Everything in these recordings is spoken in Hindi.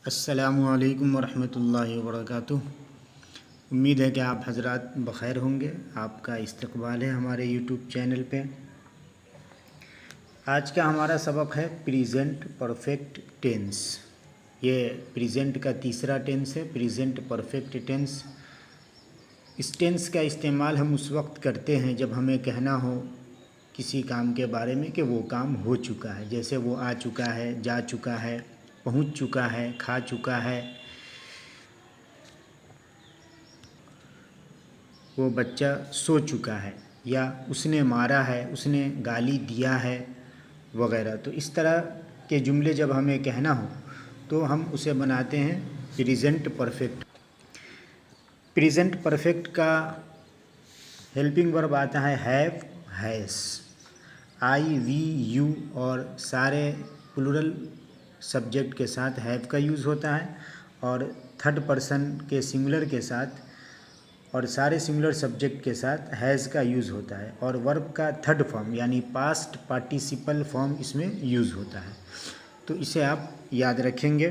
अस्सलामुअलैकुम वरहमतुल्लाहि वबरकातुह। उम्मीद है कि आप हजरात बख़ैर होंगे। आपका इस्तक़बाल है हमारे यूट्यूब चैनल पे। आज का हमारा सबक है प्रेजेंट परफेक्ट टेंस। ये प्रेजेंट का तीसरा टेंस है, प्रेजेंट परफेक्ट टेंस। इस टेंस का इस्तेमाल हम उस वक्त करते हैं जब हमें कहना हो किसी काम के बारे में कि वो काम हो चुका है। जैसे वो आ चुका है, जा चुका है, पहुंच चुका है, खा चुका है, वो बच्चा सो चुका है, या उसने मारा है, उसने गाली दिया है वगैरह। तो इस तरह के जुमले जब हमें कहना हो तो हम उसे बनाते हैं प्रेजेंट परफेक्ट। प्रेजेंट परफेक्ट का हेल्पिंग वर्ब आता है have, has, I, we, you और सारे प्लूरल सब्जेक्ट के साथ हैव का यूज़ होता है, और थर्ड पर्सन के सिंगुलर के साथ और सारे सिंगुलर सब्जेक्ट के साथ हैज़ का यूज़ होता है, और वर्ब का थर्ड फॉर्म यानी पास्ट पार्टिसिपल फॉर्म इसमें यूज़ होता है। तो इसे आप याद रखेंगे।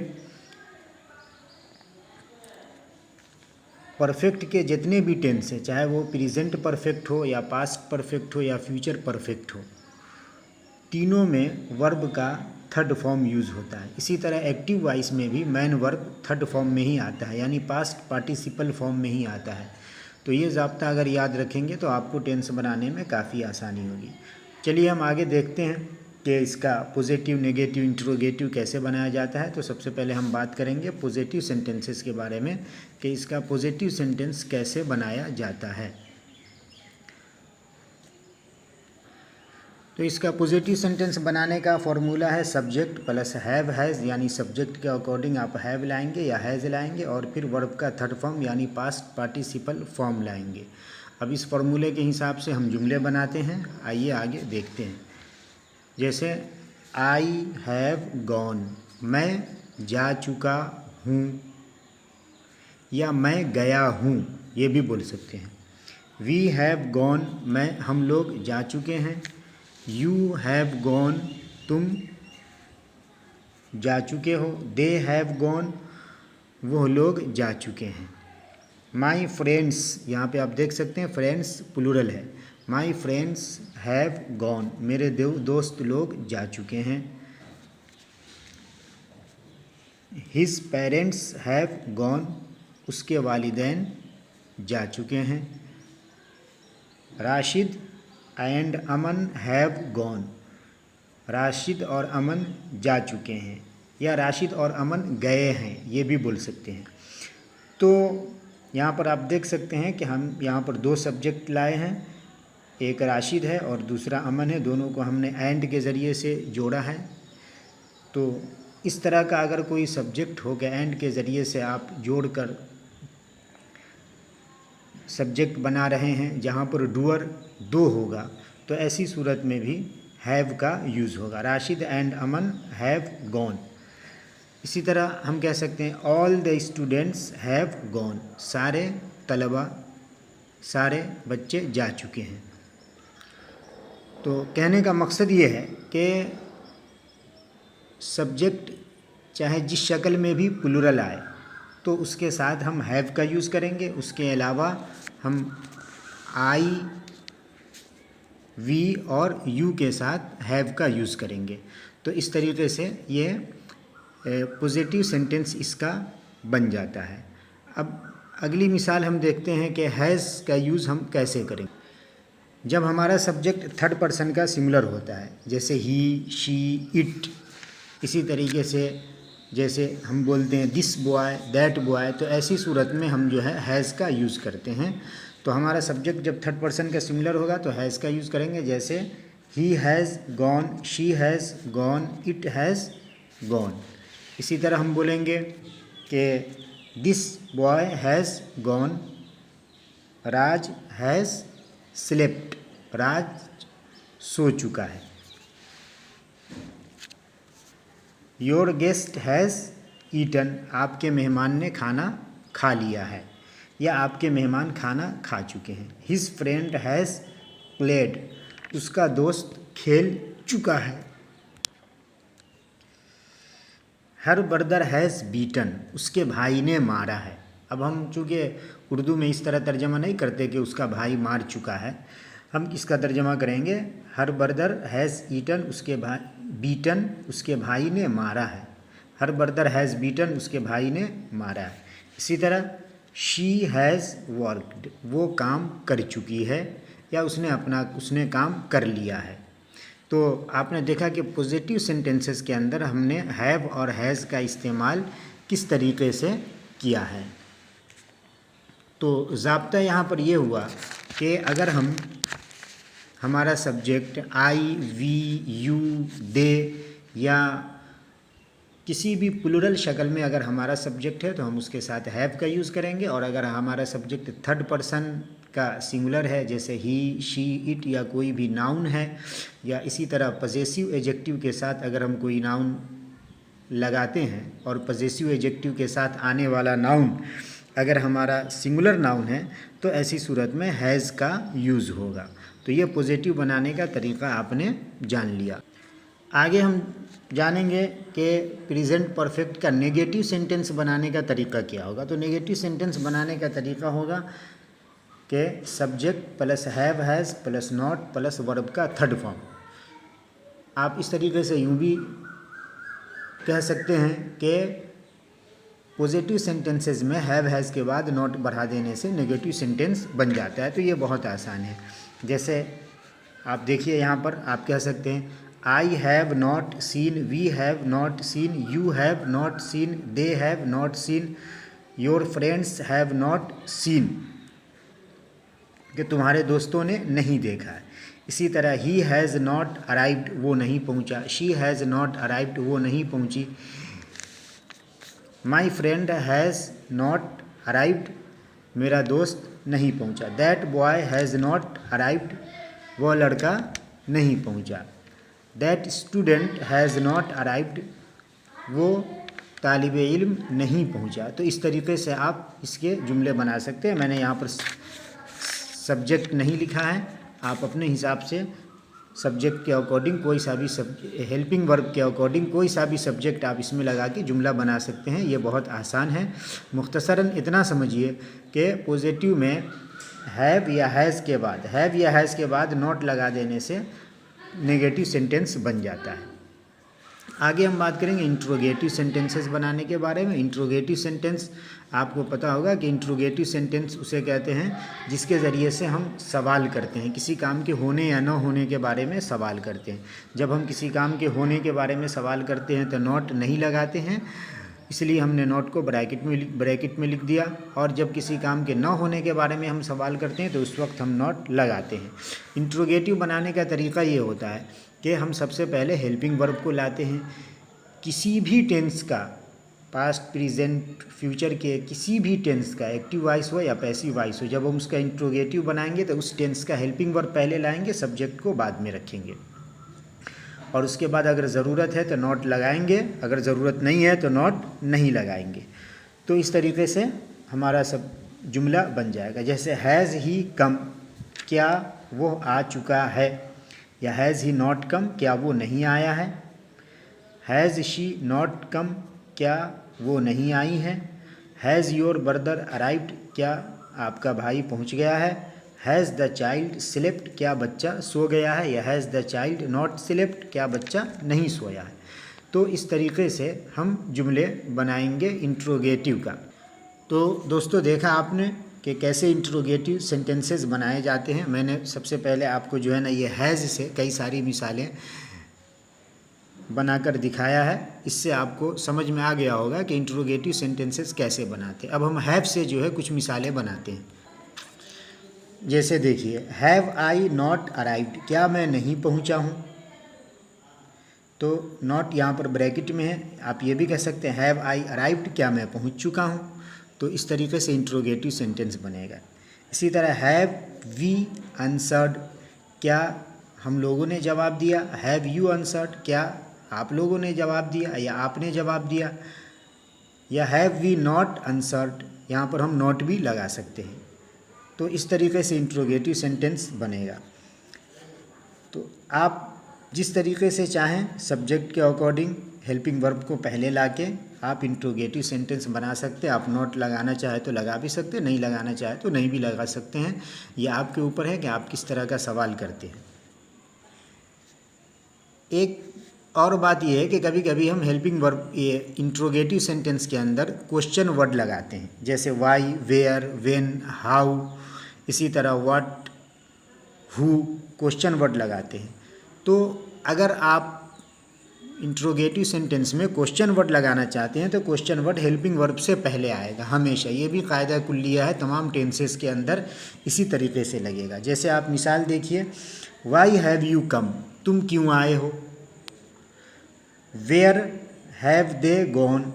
परफेक्ट के जितने भी टेंस हैं, चाहे वो प्रेजेंट परफेक्ट हो या पास्ट परफेक्ट हो या फ्यूचर परफेक्ट हो, तीनों में वर्ब का थर्ड फॉर्म यूज़ होता है। इसी तरह एक्टिव वॉइस में भी मैन वर्ब थर्ड फॉर्म में ही आता है, यानी पास्ट पार्टिसिपल फॉर्म में ही आता है। तो ये ज़ाब्ता अगर याद रखेंगे तो आपको टेंस बनाने में काफ़ी आसानी होगी। चलिए हम आगे देखते हैं कि इसका पॉजिटिव, नेगेटिव, इंट्रोगेटिव कैसे बनाया जाता है। तो सबसे पहले हम बात करेंगे पॉजिटिव सेंटेंसेस के बारे में कि इसका पॉजिटिव सेंटेंस कैसे बनाया जाता है। तो इसका पॉजिटिव सेंटेंस बनाने का फॉर्मूला है सब्जेक्ट प्लस हैव, हैज़, यानी सब्जेक्ट के अकॉर्डिंग आप हैव लाएंगे या हैज़ लाएंगे, और फिर वर्ब का थर्ड फॉर्म यानी पास्ट पार्टिसिपल फॉर्म लाएंगे। अब इस फॉर्मूले के हिसाब से हम जुमले बनाते हैं। आइए आगे देखते हैं। जैसे आई हैव गॉन, मैं जा चुका हूँ, या मैं गया हूँ, ये भी बोल सकते हैं। वी हैव गॉन, हम लोग जा चुके हैं। यू हैव गॉन, तुम जा चुके हो। दे हैव गॉन, वो लोग जा चुके हैं। माई फ्रेंड्स, यहाँ पे आप देख सकते हैं फ्रेंड्स प्लूरल है। माई फ्रेंड्स हैव गॉन, मेरे दोस्त लोग जा चुके हैं। हिज पेरेंट्स हैव गॉन, उसके वालिदैन जा चुके हैं। Rashid and Aman have gone, Rashid और अमन जा चुके हैं, या राशिद और अमन गए हैं, ये भी बोल सकते हैं। तो यहाँ पर आप देख सकते हैं कि हम यहाँ पर दो सब्जेक्ट लाए हैं, एक राशिद है और दूसरा अमन है। दोनों को हमने एंड के ज़रिए से जोड़ा है। तो इस तरह का अगर कोई सब्जेक्ट हो गया एंड के ज़रिए से आप जोड़कर सब्जेक्ट बना रहे हैं जहाँ पर डूअर दो होगा, तो ऐसी सूरत में भी हैव का यूज़ होगा। Rashid and Aman have gone. इसी तरह हम कह सकते हैं all the students have gone, सारे तलबा, सारे बच्चे जा चुके हैं। तो कहने का मकसद ये है कि सब्जेक्ट चाहे जिस शक्ल में भी प्लूरल आए तो उसके साथ हम हैव का यूज़ करेंगे। उसके अलावा हम आई, वी और यू के साथ हैव का यूज़ करेंगे। तो इस तरीके से ये पॉजिटिव सेंटेंस इसका बन जाता है। अब अगली मिसाल हम देखते हैं कि हैज़ का यूज़ हम कैसे करें। जब हमारा सब्जेक्ट थर्ड पर्सन का सिमिलर होता है, जैसे ही, शी, इट, इसी तरीके से जैसे हम बोलते हैं दिस बॉय, दैट बॉय, तो ऐसी सूरत में हम जो है हैज़ का यूज़ करते हैं। तो हमारा सब्जेक्ट जब थर्ड पर्सन का सिमिलर होगा तो हैज़ का यूज़ करेंगे। जैसे ही has gone, she has gone, it has gone. इसी तरह हम बोलेंगे कि this boy has gone, Raj has slept, Raj सो चुका है। योर गेस्ट हैज़ ईटन, आपके मेहमान ने खाना खा लिया है, या आपके मेहमान खाना खा चुके हैं। हिज फ्रेंड हैज़ प्लेड, उसका दोस्त खेल चुका है। हर ब्रदर हैज़ बीटन, उसके भाई ने मारा है। अब हम चूँकि उर्दू में इस तरह तर्जमा नहीं करते कि उसका भाई मार चुका है, हम इसका तर्जमा करेंगे हर ब्रदर हैज़ ईटन, उसके भाई बीटन, उसके भाई ने मारा है। हर ब्रदर हैज़ बीटन, उसके भाई ने मारा है। इसी तरह शी हैज़ वर्कड, वो काम कर चुकी है या उसने काम कर लिया है। तो आपने देखा कि पॉजिटिव सेंटेंसेस के अंदर हमने हैव और हैज़ का इस्तेमाल किस तरीके से किया है। तो ज़ाब्ता यहाँ पर यह हुआ कि अगर हमारा सब्जेक्ट आई, वी, यू, दे या किसी भी प्लूरल शक्ल में अगर हमारा सब्जेक्ट है तो हम उसके साथ हैव का यूज़ करेंगे, और अगर हमारा सब्जेक्ट थर्ड पर्सन का सिंगुलर है जैसे ही, शी, इट या कोई भी नाउन है, या इसी तरह पजेसिव एडजेक्टिव के साथ अगर हम कोई नाउन लगाते हैं और पजेसिव एडजेक्टिव के साथ आने वाला नाउन अगर हमारा सिंगुलर नाउन है तो ऐसी सूरत में हैज़ का यूज़ होगा। तो ये पॉजिटिव बनाने का तरीका आपने जान लिया। आगे हम जानेंगे कि प्रेजेंट परफेक्ट का नेगेटिव सेंटेंस बनाने का तरीका क्या होगा। तो नेगेटिव सेंटेंस बनाने का तरीका होगा कि subject plus have has plus not plus verb का थर्ड फॉर्म। आप इस तरीके से यूँ भी कह सकते हैं कि पॉजिटिव सेंटेंसेस में हैव हैज़ के बाद नॉट बढ़ा देने से नेगेटिव सेंटेंस बन जाता है। तो ये बहुत आसान है। जैसे आप देखिए यहाँ पर आप कह सकते हैं I have not seen, we have not seen, you have not seen, they have not seen, your friends have not seen, कि तुम्हारे दोस्तों ने नहीं देखा है। इसी तरह ही हैज़ नॉट अराइव्ड, वो नहीं पहुंचा। शी हैज़ नॉट अराइव्ड, वो नहीं पहुंची। My friend has not arrived, मेरा दोस्त नहीं पहुंचा। That boy has not arrived, वो लड़का नहीं पहुंचा। That student has not arrived, वो तालिब इल्म नहीं पहुंचा। तो इस तरीके से आप इसके जुमले बना सकते हैं। मैंने यहाँ पर सब्जेक्ट नहीं लिखा है, आप अपने हिसाब से सब्जेक्ट के अकॉर्डिंग कोई सा भी हेल्पिंग वर्ब के अकॉर्डिंग कोई सा भी सब्जेक्ट आप इसमें लगा के जुमला बना सकते हैं। ये बहुत आसान है। मुख्तसरन इतना समझिए कि पॉजिटिव में हैव या हैज़ के बाद नॉट लगा देने से नेगेटिव सेंटेंस बन जाता है। आगे हम बात करेंगे इंट्रोगेटिव सेंटेंसेस बनाने के बारे में। इंट्रोगेटिव सेंटेंस आपको पता होगा कि इंट्रोगेटिव सेंटेंस उसे कहते हैं जिसके ज़रिए से हम सवाल करते हैं, किसी काम के होने या न होने के बारे में सवाल करते हैं। जब हम किसी काम के होने के बारे में सवाल करते हैं तो नॉट नहीं लगाते हैं, इसलिए हमने नॉट को ब्रैकेट में लिख दिया। और जब किसी काम के न होने के बारे में हम सवाल करते हैं तो उस वक्त हम नॉट लगाते हैं। इंट्रोगेटिव बनाने का तरीका ये होता है कि हम सबसे पहले हेल्पिंग वर्ब को लाते हैं। किसी भी टेंस का, पास्ट, प्रेजेंट, फ्यूचर के किसी भी टेंस का, एक्टिव वॉइस हो या पैसिव वॉइस हो, जब हम उसका इंट्रोगेटिव बनाएंगे तो उस टेंस का हेल्पिंग वर्ब पहले लाएंगे, सब्जेक्ट को बाद में रखेंगे, और उसके बाद अगर ज़रूरत है तो नॉट लगाएंगे, अगर ज़रूरत नहीं है तो नॉट नहीं लगाएंगे। तो इस तरीके से हमारा सब जुमला बन जाएगा। जैसे हैज़ ही कम, क्या वो आ चुका है, या हैज़ ही नॉट कम, क्या वो नहीं आया है। हैज़ शी नॉट कम, क्या वो नहीं आई है। हैज़ योर ब्रदर अराइव्ड, क्या आपका भाई पहुंच गया है। हैज़ द चाइल्ड स्लेप्ट, क्या बच्चा सो गया है। या has the child not slept, क्या बच्चा नहीं सोया है। तो इस तरीके से हम जुमले बनाएंगे इंट्रोगेटिव का। तो दोस्तों देखा आपने कि कैसे इंट्रोगेटिव सेंटेंसेस बनाए जाते हैं। मैंने सबसे पहले आपको जो है ना ये हैज़ से कई सारी मिसालें बनाकर दिखाया है। इससे आपको समझ में आ गया होगा कि इंट्रोगेटिव सेंटेंसेस कैसे बनाते हैं। अब हम हैव से जो है कुछ मिसालें बनाते हैं। जैसे देखिए, हैव आई नॉट अराइव्ड, क्या मैं नहीं पहुंचा हूं। तो नॉट यहाँ पर ब्रैकेट में है। आप ये भी कह सकते हैं हैव आई अराइव्ड, क्या मैं पहुंच चुका हूं। तो इस तरीके से इंट्रोगेटिव सेंटेंस बनेगा। इसी तरह हैव वी आंसर्ड, क्या हम लोगों ने जवाब दिया। हैव यू आंसर्ड, क्या आप लोगों ने जवाब दिया या आपने जवाब दिया। या हैव वी नॉट आंसर्ड, यहाँ पर हम नॉट भी लगा सकते हैं। तो इस तरीके से इंट्रोगेटिव सेंटेंस बनेगा। तो आप जिस तरीके से चाहें सब्जेक्ट के अकॉर्डिंग हेल्पिंग वर्ब को पहले लाके आप इंट्रोगेटिव सेंटेंस बना सकते हैं। आप नोट लगाना चाहे तो लगा भी सकते हैं, नहीं लगाना चाहे तो नहीं भी लगा सकते हैं। ये आपके ऊपर है कि आप किस तरह का सवाल करते हैं। एक और बात यह है कि कभी कभी हम हेल्पिंग वर्ब ये इंट्रोगेटिव सेंटेंस के अंदर क्वेश्चन वर्ड लगाते हैं, जैसे वाई, वेयर, व्हेन, हाउ, इसी तरह व्हाट, हु, क्वेश्चन वर्ड लगाते हैं। तो अगर आप इंट्रोगेटिव सेंटेंस में क्वेश्चन वर्ड लगाना चाहते हैं तो क्वेश्चन वर्ड हेल्पिंग वर्ब से पहले आएगा हमेशा। ये भी कायदा कुल्लिया है, तमाम टेंसेस के अंदर इसी तरीके से लगेगा। जैसे आप मिसाल देखिए, वाई हैव यू कम, तुम क्यों आए हो। वेयर हैव दे गॉन,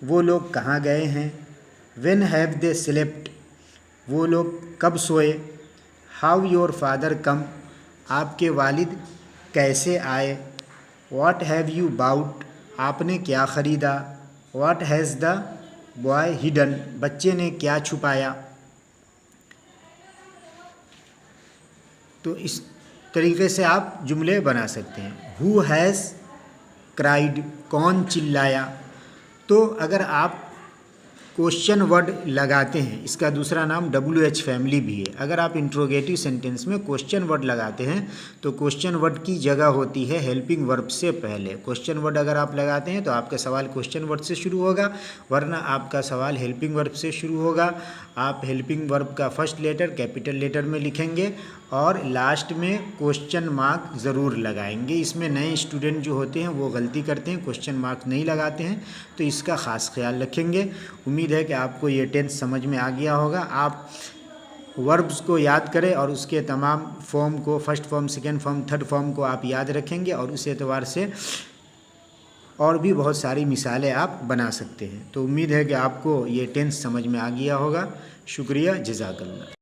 वो लोग कहाँ गए हैं। व्हेन हैव दे स्लेप्ट, वो लोग कब सोए। हाउ योर फादर कम, आपके वालिद कैसे आए। व्हाट हैव यू बाउट, आपने क्या ख़रीदा। What has the boy hidden, बच्चे ने क्या छुपाया। तो इस तरीके से आप जुमले बना सकते हैं। हु हैज़ क्राइड, कौन चिल्लाया। तो अगर आप क्वेश्चन वर्ड लगाते हैं, इसका दूसरा नाम WH फैमिली भी है। अगर आप इंट्रोगेटिव सेंटेंस में क्वेश्चन वर्ड लगाते हैं तो क्वेश्चन वर्ड की जगह होती है हेल्पिंग वर्ब से पहले। क्वेश्चन वर्ड अगर आप लगाते हैं तो आपका सवाल क्वेश्चन वर्ड से शुरू होगा, वरना आपका सवाल हेल्पिंग वर्ब से शुरू होगा। आप हेल्पिंग वर्ब का फर्स्ट लेटर कैपिटल लेटर में लिखेंगे और लास्ट में क्वेश्चन मार्क ज़रूर लगाएंगे। इसमें नए स्टूडेंट जो होते हैं वो गलती करते हैं, क्वेश्चन मार्क नहीं लगाते हैं, तो इसका ख़ास ख्याल रखेंगे। उम्मीद है कि आपको ये टेंस समझ में आ गया होगा। आप वर्ब्स को याद करें और उसके तमाम फॉर्म को, first form, second form, third form को आप याद रखेंगे और उस एतबार से और भी बहुत सारी मिसालें आप बना सकते हैं। तो उम्मीद है कि आपको ये टेंस समझ में आ गया होगा। शुक्रिया, जज़ाकल्लाह।